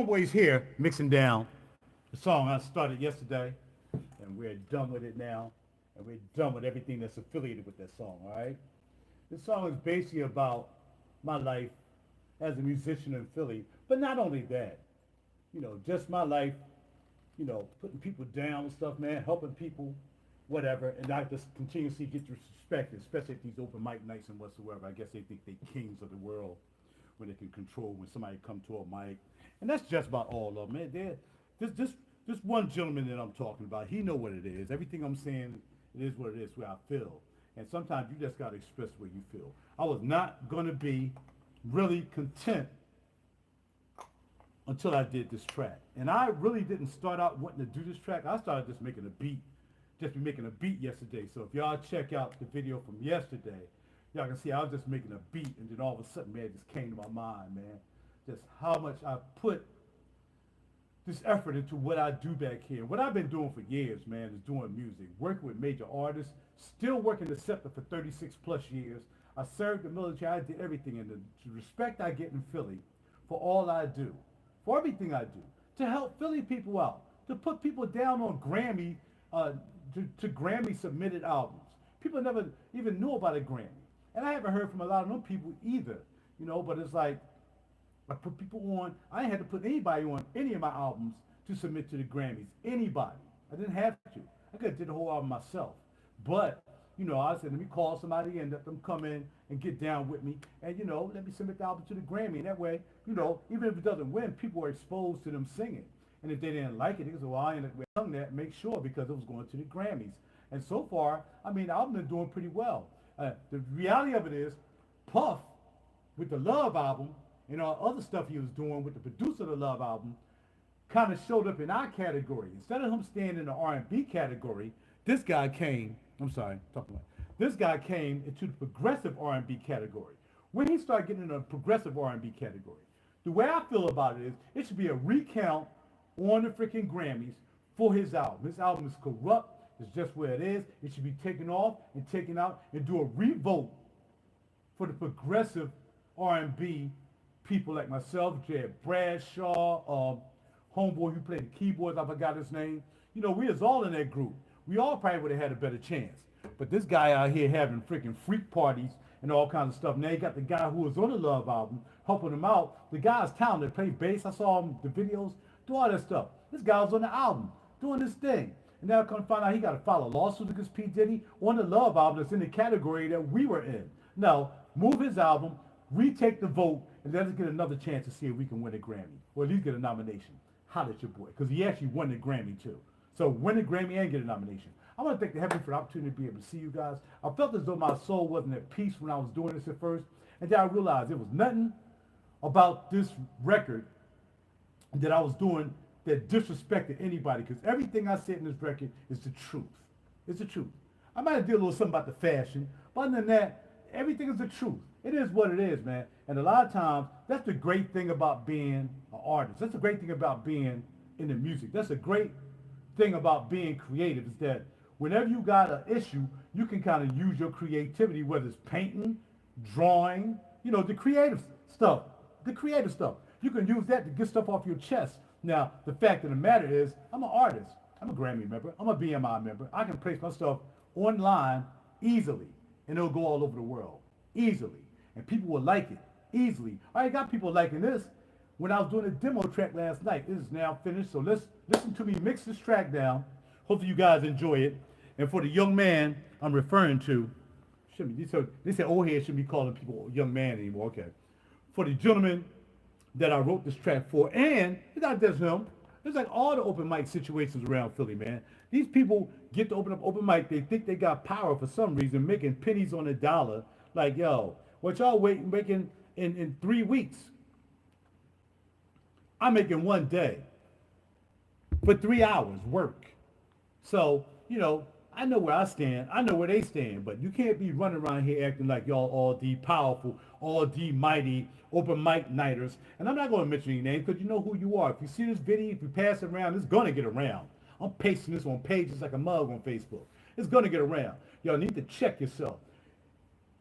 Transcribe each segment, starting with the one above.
homeboys here mixing down the song I started yesterday, and we're done with it now, and we're done with everything that's affiliated with that song. All right. This song is basically about my life as a musician in Philly, but not only that, just my life, putting people down and stuff, man, helping people, whatever, and I just continuously get disrespected, especially at these open mic nights and whatsoever. I guess they think they kings of the world when they can control when somebody come to a mic, and that's just about all of them, man. This one gentleman that I'm talking about, he know what it is. Everything I'm saying, it is what it is, where I feel, and sometimes you just gotta express where you feel. I was not gonna be really content until I did this track. And I really didn't start out wanting to do this track. I started just making a beat, yesterday. So if y'all check out the video from yesterday, y'all can see I was just making a beat, and then all of a sudden, man, it just came to my mind, man. Just how much I put this effort into what I do back here. What I've been doing for years, man, is doing music, working with major artists, still working the sector for 36 plus years. I served the military, I did everything, and the respect I get in Philly for all I do, for everything I do, to help Philly people out, to put people down on Grammy, to Grammy submitted albums. People never even knew about a Grammy. And I haven't heard from a lot of them people either, but it's like, I put people on, I ain't had to put anybody on any of my albums to submit to the Grammys. Anybody. I didn't have to. I could have did the whole album myself. But, I said, let me call somebody and let them come in and get down with me. And, let me submit the album to the Grammy. And that way, even if it doesn't win, people are exposed to them singing. And if they didn't like it, they said, well, I ain't sung that, make sure, because it was going to the Grammys. And so far, the album been doing pretty well. The reality of it is, Puff, with the Love album, and all other stuff he was doing with the producer of the Love album, kind of showed up in our category. Instead of him staying in the R&B category, this guy came into the progressive R&B category. When he started getting in a progressive R&B category, the way I feel about it is, it should be a recount on the freaking Grammys for his album. His album is corrupt. It's just where it is. It should be taken off and taken out and do a revote for the progressive R&B people like myself, Jed Bradshaw, homeboy who played the keyboards, I forgot his name. We was all in that group. We all probably would have had a better chance. But this guy out here having freaking freak parties and all kinds of stuff. Now you got the guy who was on the Love album helping him out. The guy's talented, played bass. I saw him, the videos, do all that stuff. This guy was on the album doing this thing. And now I come to find out he got to file a lawsuit against P. Diddy on the Love album that's in the category that we were in. Now, move his album, retake the vote, and let us get another chance to see if we can win a Grammy, or at least get a nomination. Holla at your boy, because he actually won the Grammy too. So win the Grammy and get a nomination. I want to thank the heaven for the opportunity to be able to see you guys. I felt as though my soul wasn't at peace when I was doing this at first, and then I realized it was nothing about this record that I was doing that disrespected anybody, because everything I said in this record is the truth. It's the truth. I might have did a little something about the fashion, but other than that, everything is the truth. It is what it is, man. And a lot of times, that's the great thing about being an artist. That's the great thing about being in the music. That's a great thing about being creative, is that whenever you got an issue, you can kind of use your creativity, whether it's painting, drawing, the creative stuff. The creative stuff. You can use that to get stuff off your chest. Now, the fact of the matter is, I'm an artist. I'm a Grammy member. I'm a BMI member. I can place my stuff online easily, and it'll go all over the world easily. And people will like it easily. I got people liking this when I was doing a demo track last night. This is now finished, so let's listen to me mix this track down. Hopefully you guys enjoy it. And for the young man I'm referring to, they said old head shouldn't be calling people young man anymore. Okay. For the gentleman that I wrote this track for, and it's not just him. It's like all the open mic situations around Philly, man. These people get to open up open mic. They think they got power for some reason, making pennies on a dollar. Like, yo, what y'all making in 3 weeks, I'm making one day for 3 hours work. So, I know where I stand. I know where they stand. But you can't be running around here acting like y'all all the powerful, all the mighty, open mic nighters. And I'm not going to mention any names because you know who you are. If you see this video, if you pass it around, it's going to get around. I'm pasting this on pages like a mug on Facebook. It's going to get around. Y'all need to check yourself.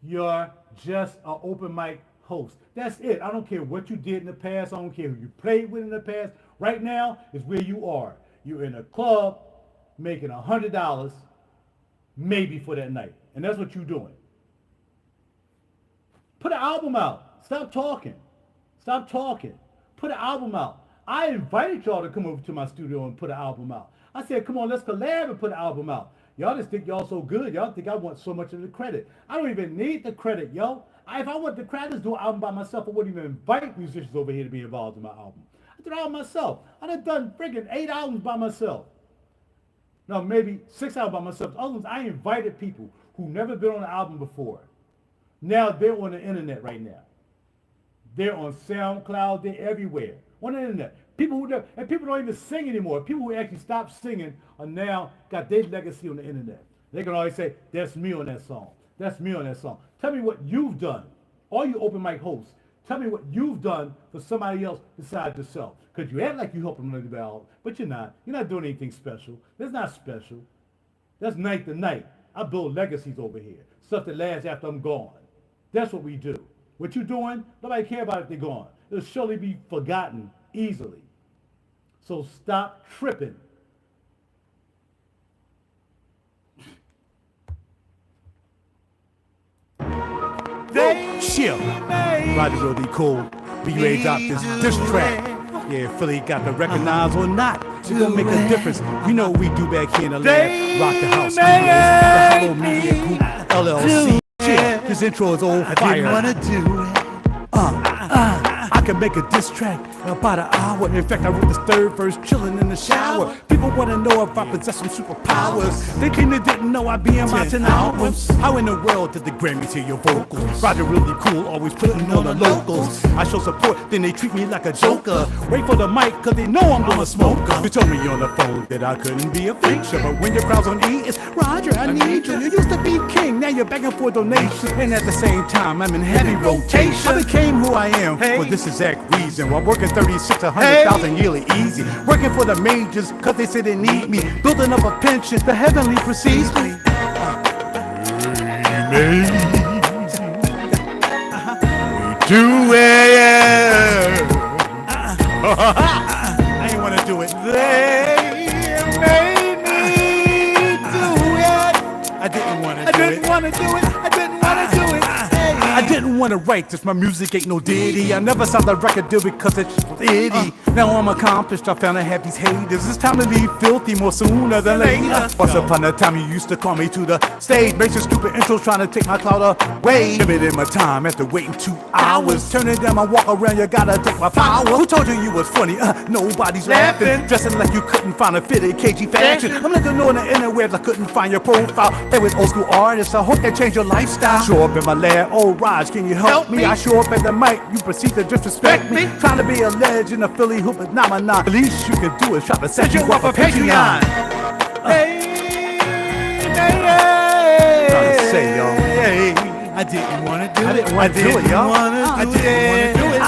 You're just an open mic host. That's it. I don't care what you did in the past. I don't care who you played with in the past. Right now is where you are. You're in a club making $100 maybe for that night. And that's what you're doing. Put an album out. Stop talking. Stop talking. Put an album out. I invited y'all to come over to my studio and put an album out. I said, come on, let's collab and put an album out. Y'all just think y'all so good. Y'all think I want so much of the credit. I don't even need the credit, yo. If I want the credit to do an album by myself, I wouldn't even invite musicians over here to be involved in my album. I did it all myself. I done freaking 8 albums by myself. No, maybe 6 albums by myself. Other ones, I invited people who never been on an album before. Now they're on the internet right now. They're on SoundCloud. They're everywhere on the internet. People who and people don't even sing anymore. People who actually stopped singing are now got their legacy on the internet. They can always say, "That's me on that song. That's me on that song." Tell me what you've done. All you open mic hosts, tell me what you've done for somebody else besides yourself. Because you act like you help them live the album, but you're not. You're not doing anything special. That's not special. That's night to night. I build legacies over here. Stuff that lasts after I'm gone. That's what we do. What you're doing, nobody cares about if they're gone. It'll surely be forgotten easily. So stop tripping. Chill. RaJuR really cool. Be ready to drop this track. Yeah, Philly got to recognize or not. It don't make a difference. You know what we do back here in the lab. Rock the house. The Hello Media Group, LLC. Chill. This intro is old fire. I didn't want to do it. I can make a diss track about an hour. In fact, I wrote this third verse chilling in the shower. People want to know if I possess some superpowers. They claim they didn't know I'd be in my 10 albums. How in the world did the Grammys hear your vocals? RaJuR really cool, always putting on the locals. I show support, then they treat me like a joker. Wait for the mic, cause they know I'm gonna smoke 'em. You told me on the phone that I couldn't be a feature, but when your crowd's on E, it's RaJuR, I need you. You used to be king, now you're begging for donations. And at the same time, I'm in heavy rotation. I became who I am for this exact reason. While working 36 to 100,000 yearly easy. Working for the majors, cause they say they need me. Building up a pension, the heavenly precedes me. Do it. I ain't wanna do it. They made me do it. I didn't wanna do it. I didn't wanna do it. I didn't want to write this, my music ain't no ditty. I never signed a record deal because it's itty. Now I'm accomplished, I found I have these haters. It's time to leave filthy more sooner than later. Once upon a time you used to call me to the stage. Make some stupid intros trying to take my clout away. Limited my time after waiting 2 hours. Turning down my walk around, you gotta take my power. Who told you you was funny? Nobody's laughing. Dressing like you couldn't find a fitted KG fashion. I'm looking on the interwebs, I couldn't find your profile. They was old school artists, I hope they change your lifestyle. Show up in my lab, oh Raj, can you help me? I show up at the mic, you proceed to disrespect me. Trying to be a legend, a Philly hoop phenomenon. The least you can do is try to set you up a Patreon. Trying to say, y'all, I didn't want to do it. I didn't want to do it, y'all. I didn't want to do it.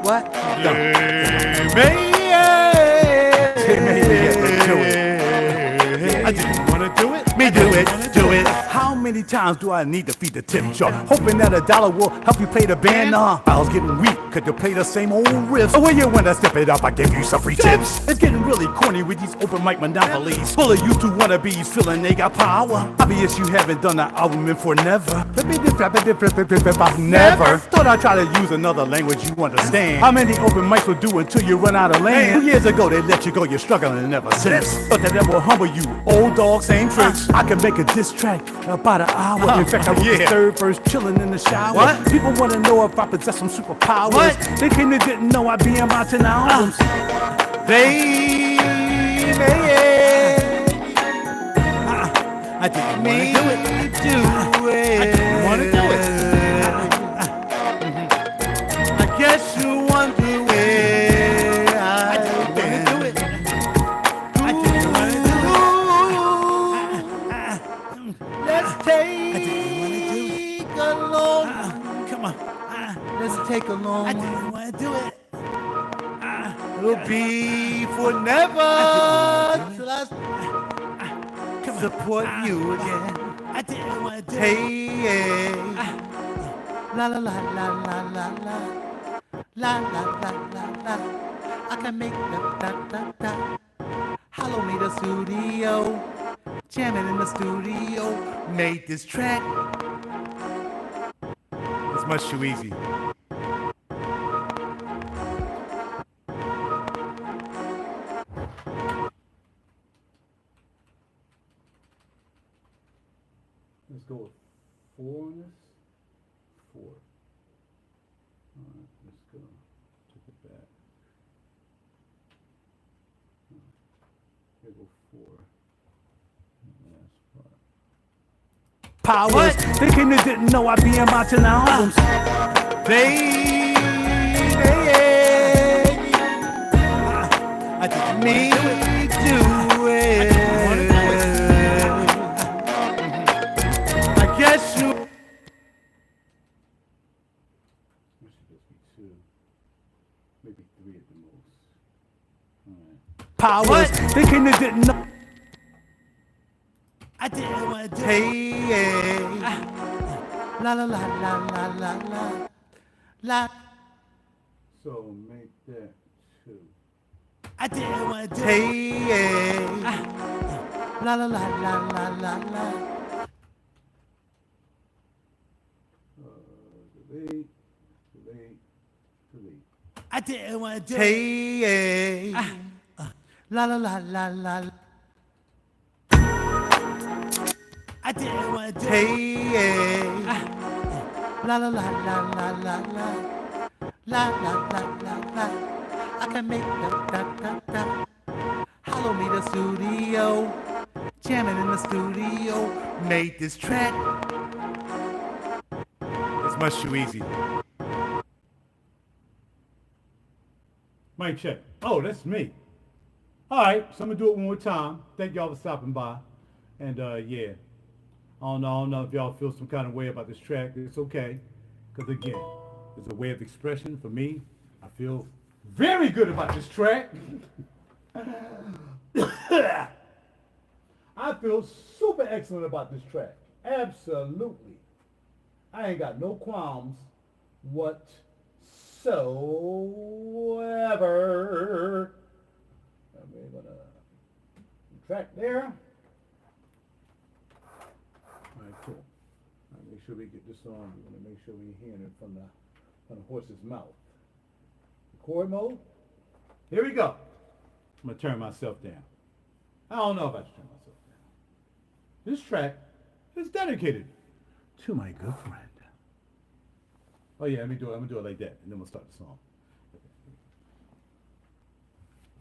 What? I didn't want to do it. Me do it, do it. How many times do I need to feed the tip jar? Hoping that $1 will help you play the band. I was getting weak, could you play the same old riffs? But when you want to step it up, I give you some free tips. It's getting really corny with these open mic monopolies. Full of you two wannabes feeling they got power. Obvious you haven't done an album in forever. Never. Thought I'd try to use another language you understand. How many open mics will do until you run out of land? 2 years ago they let you go, you're struggling ever since. But that will humble you, old dog, same tricks. I can make a diss track about an hour. In fact, I wrote the third verse chilling in the shower. What? People want to know if I possess some superpowers. What? They claim they didn't know I'd be in my 10 albums. I didn't want to do it. I didn't want to do it. I guess you want to do it. I didn't want to do it. I didn't want to do it. Let's take a long. Come on. Let's take a long. I didn't want to do it. It'll be for never till I support you again. I didn't want to do it. Hey, La la la la la la la. La la la la la. I can make da da da da. Hollow made a studio. Jamming in the studio. Made this track. It's much too easy. Let's go with 4 on this. 4. All right, let's go. Take it back. Here go 4. Last part. Powers, thinking they didn't know I'd be in my albums. Baby, I didn't mean to do it. I guess you. It should just be 2. Maybe 3 at the most. All right. Powers, thinking they didn't know. I didn't want to do it. Hey, la la la la la la la la. So make that 2. I didn't want to do it. Hey, la la la la la la la. Delete, delete, delete. I didn't want to do it. Hey, la la la la la. I didn't want to do it. Hey, la la la la la la la. La la la la la. I can make da da da da. Hollow made a studio. Jamming in the studio. Made this track. It's much too easy. Mic check. Oh, that's me. All right, so I'm gonna do it one more time. Thank y'all for stopping by. And yeah, I don't know if y'all feel some kind of way about this track. It's okay, because again, it's a way of expression for me. I feel very good about this track. I feel super excellent about this track. Absolutely. I ain't got no qualms whatsoever. We're gonna track there. All right, cool. All right, make sure we get this on. We want to make sure we're hearing it from the horse's mouth. Record mode. Here we go. I'm gonna turn myself down. I don't know if I should turn myself down. This track is dedicated to my good friend. Oh yeah, let me do it. I'm gonna do it like that, and then we'll start the song.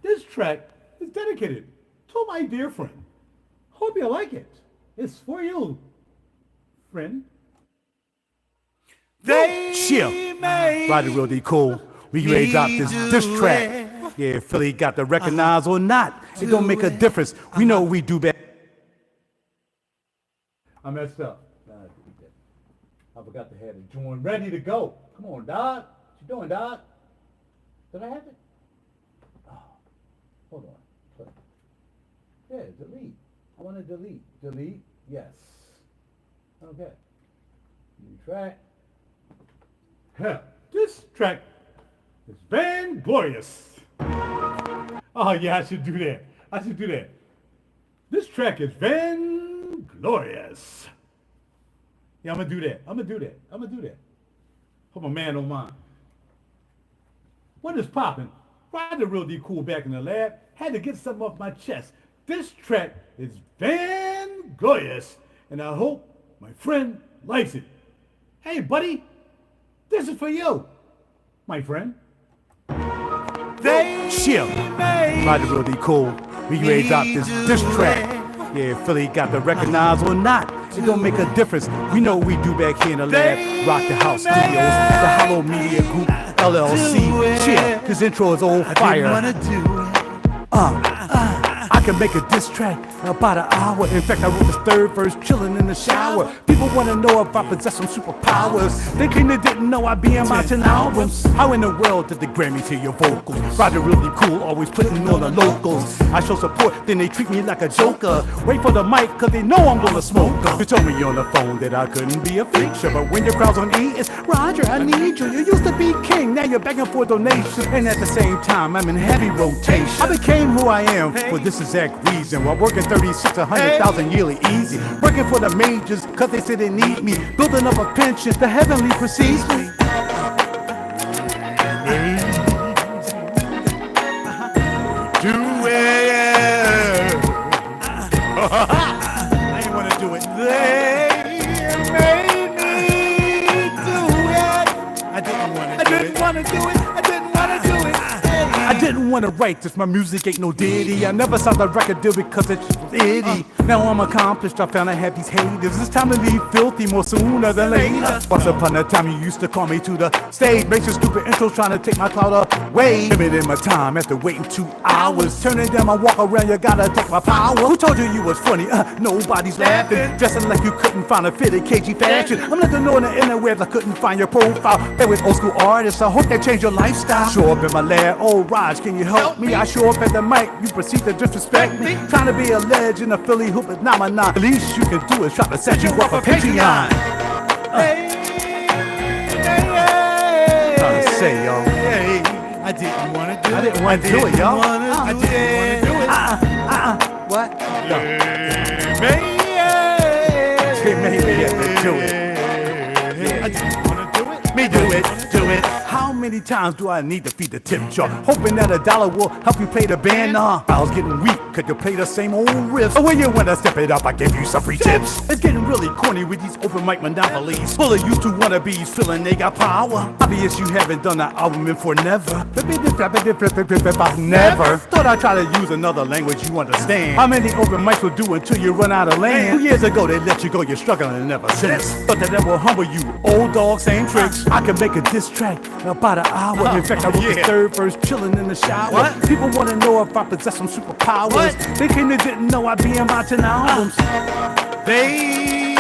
This track is dedicated to my dear friend. Hope you like it. It's for you, friend. They Chill. RaJuR D cool. We ready to drop this track. Yeah, Philly got to recognize or not. It don't make a difference. We know we do better. I messed up. I forgot to have the joint ready to go. Come on, Doc. What you doing, Doc? Did I have it? Oh, hold on. Yeah, delete. I want to delete. Delete. Yes. Okay. New track. This track is Vanglorious. Oh yeah, I should do that. I should do that. This track is Vanglorious. Yeah, I'm gonna do that. I'm gonna do that. Hope my man don't mind. What is poppin'? RaJuR D cool back in the lab. Had to get something off my chest. This track is Vanglorious, and I hope my friend likes it. Hey, buddy, this is for you, my friend. They Chill. RaJuR D cool. We ready to drop this track. Yeah, Philly got to recognize or not. It don't make a difference. We know what we do back here in the lab. Rock the House Studios, the Hollow Media Group, LLC. Chill. This intro is on fire. I can make a diss track in about an hour. In fact, I wrote this third verse chilling in the shower. People wanna know if I possess some superpowers. They claim they didn't know I'd be in my 10 albums. How in the world did the Grammys hear your vocals? RaJuR really cool, always putting on the locals. I show support, then they treat me like a joker. Wait for the mic, cause they know I'm gonna smoke. You told me on the phone that I couldn't be a feature, but when your crowd's on E, it's RaJuR, I need you. You used to be king, now you're begging for donations. And at the same time, I'm in heavy rotation. I became who I am for this exact reason. While working 36, 100,000 yearly easy. Working for the majors, cause they say they need me. Building up a pension, the heavenly precedes me. Do it. I didn't want to do it. They made me do it. I didn't want to do it. I didn't want to do it. I didn't want to write this, my music ain't no ditty. I never signed a record deal because it's itty. Now I'm accomplished, I found I have these haters. It's time to leave filthy more sooner than later. Once upon a time you used to call me to the stage. Make some stupid intros trying to take my clout away. Limiting my time after waiting 2 hours. Turning down my walk around, you gotta take my power. Who told you you was funny? Nobody's laughing. Dressing like you couldn't find a fitted KG fashion. I'm letting know in the interwebs I couldn't find your profile. Play with old school artists, I hope they change your lifestyle. Show up in my lab, oh Raj, can you help me? I show up at the mic, you proceed to disrespect me. Trying to be a legend, a Philly hoop phenomenon. The least you can do is try to set you up a Patreon. Trying to say, y'all. I didn't want to do it. I didn't want to do it, y'all. I didn't want to do it. What? Maybe do it. I didn't want to do it. Me do it. How many times do I need to feed the tip jar? Hoping that $1 will help you play the band. I was getting weak, could you play the same old riffs? Or when you wanna step it up, I give you some free tips. It's getting really corny with these open mic monopolies. Full of you two wannabes feeling they got power. Obvious you haven't done an album in for never. Never. Thought I'd try to use another language you understand. How many open mics will do until you run out of land? 2 years ago they let you go, you're struggling ever since. Thought that will humble you, old dog, same tricks. I can make a diss track in about an hour. In fact, I wrote this third verse chilling in the shower. People wanna know if I possess some superpowers. They claim they didn't know I'd be in my 10 albums. They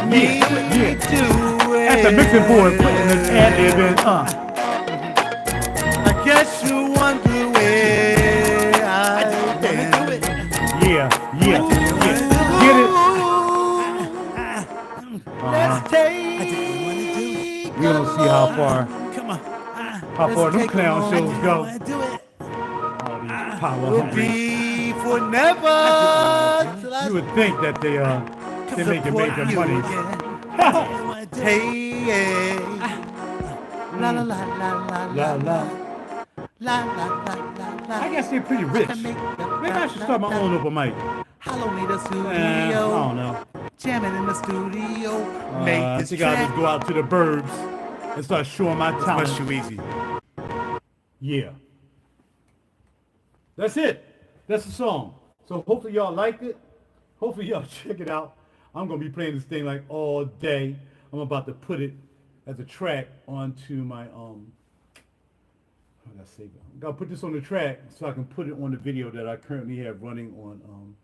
me do it. At the mixing board, putting an ad-lib in. I guess you wonder where I've been. Yeah. Get it? Let's take. We're gonna see how far them clown shows go. All these power Will be for never. You would think that they making major money. Hey, la la la la la la la. I guess they're pretty rich. Maybe I should start my own open mic. Hello, me the studio. I don't know. Jamming in the studio. I think I'll just go out to the burbs and start showing my talent. Much too easy. Yeah. That's it. That's the song. So hopefully y'all liked it. Hopefully y'all check it out. I'm going to be playing this thing like all day. I'm about to put it as a track onto my, I'm going to put this on the track so I can put it on the video that I currently have running on,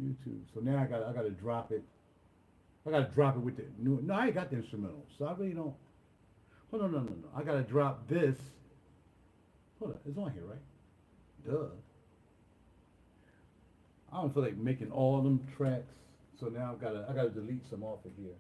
YouTube. So now I got to drop it. I got to drop it with the new. No, I ain't got the instrumental, so I really don't. Oh no. I got to drop this. Hold on, it's on here, right? Duh. I don't feel like making all them tracks, so now I gotta delete some off of here.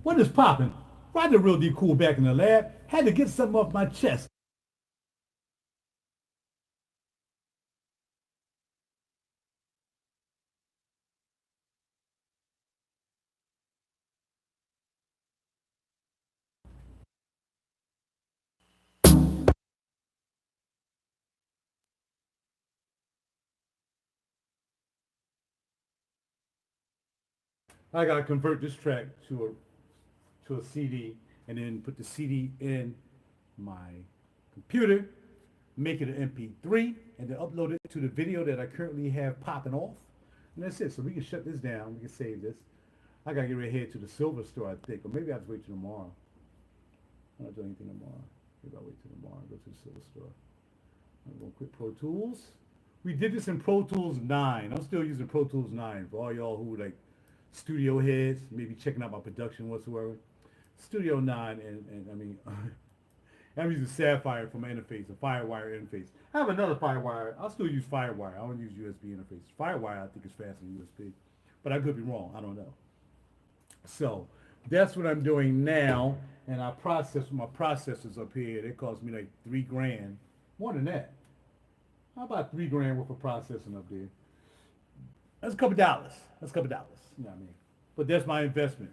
What is poppin'? RaJuR real D cool back in the lab. Had to get something off my chest. I gotta convert this track to a CD, and then put the CD in my computer, make it an MP3, and then upload it to the video that I currently have popping off. And that's it. So we can shut this down. We can save this. I gotta get right here to the silver store, I think, or maybe I'll just wait till tomorrow. I'm not doing anything tomorrow. Maybe I'll wait till tomorrow and go to the silver store. I'm gonna quit Pro Tools. We did this in Pro Tools 9. I'm still using Pro Tools 9 for all y'all who like studio heads, maybe checking out my production whatsoever. Studio 9, and I mean, I'm using Sapphire for my interface, a Firewire interface. I have another Firewire. I'll still use Firewire. I don't use USB interface. Firewire, I think, is faster than USB, but I could be wrong. I don't know. So that's what I'm doing now, and I process my processors up here. They cost me like $3,000, more than that. How about $3,000 worth of processing up there? That's a couple dollars. You know what I mean? But that's my investment.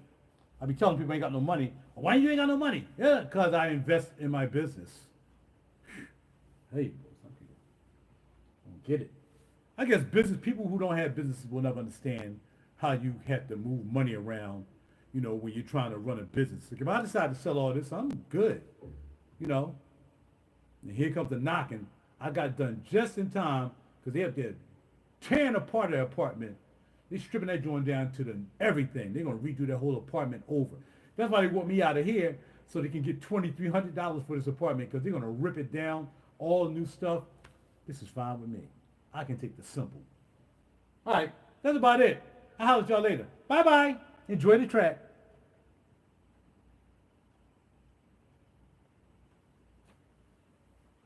I be telling people I ain't got no money. Why you ain't got no money? Yeah, because I invest in my business. Hey, some people don't get it. I guess business people who don't have businesses will never understand how you have to move money around, you know, when you're trying to run a business. Like if I decide to sell all this, I'm good, you know. And here comes the knocking. I got it done just in time because they up there tearing apart their apartment. They're stripping that joint down to everything. They're going to redo their whole apartment over. That's why they want me out of here so they can get $2,300 for this apartment because they're going to rip it down, all new stuff. This is fine with me. I can take the simple. All right, that's about it. I'll holler at y'all later. Bye-bye. Enjoy the track.